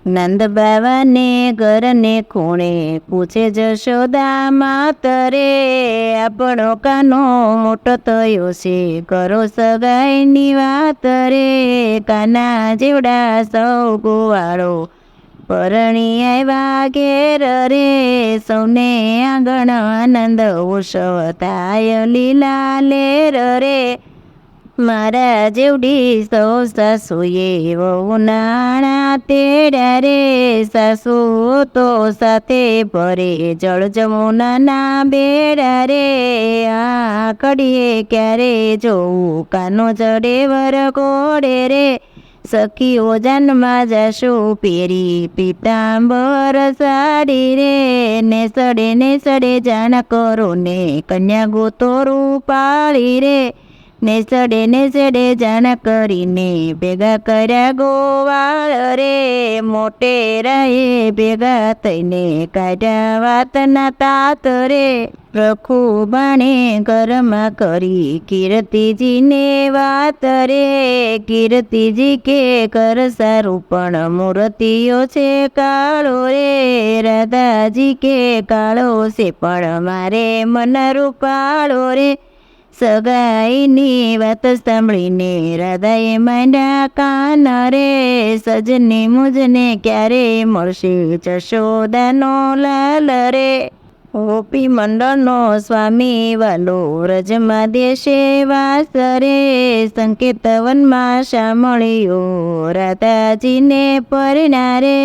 નંદ બાવાને ઘરને ખૂણે પૂછે જશોદા માતરે, આપણો કાનો મોટો થયો છે કરો સગાઈની વાત રે. કાના જેવડા સૌ ગોવાળો પરણી આવ્યા ઘેર રે, સૌને આંગણ આનંદ ઉત્સવ થાય લીલા લેર રે. મારા જેવડી સૌ સાસુએ વહુ નાણા તેડ્યા રે, સાસુ તો સાથે ભરે જળ જમુનાના બેડા રે. આ કડીએ ક્યારે જોવું કાનો જડે વર ઘોડે રે, સખીઓ જાનમાં જાશો પેરી પીતાંબર સાડી રે. ને સડે જાણ કરો ને કન્યા ગોતો રૂપાળી રે, ને સડે જાણ કરીને ભેગા કર્યા ગોવાળ રે. મોટેરાએ ભેગા થઈને કાઢ્યા વાતના તાત રે, રખુ બાણે ઘરમાં કરી કીર્તિજીને વાત રે. કીર્તિજી કે કર સારું પણ મૂર્તિઓ છે કાળો રે, રાધાજી કે કાળો છે પણ મારે મન રૂપાળો રે. સગાઈની વાત સાંભળીને રાધાએ માંડ્યા કાન રે, સજને મુજને ક્યારે મળશે જશોદાનો લાલ રે. ગોપી મંડળનો સ્વામી વાલો રજમાં દેશે વાસ રે, સંકેત વનમાં સાંભળ્યો રાધાજીને પરણા રે.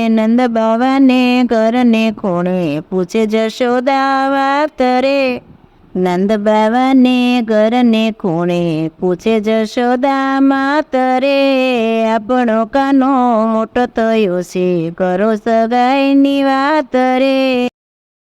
નંદ બાવાને ઘરને ખૂણે પૂછે જશોદા વાત રે, નંદ બાવાને ઘરને ખૂણે પૂછે જશોદા માતરે, આપણો કાનો મોટો થયો છે કરો સગાઈની વાત રે.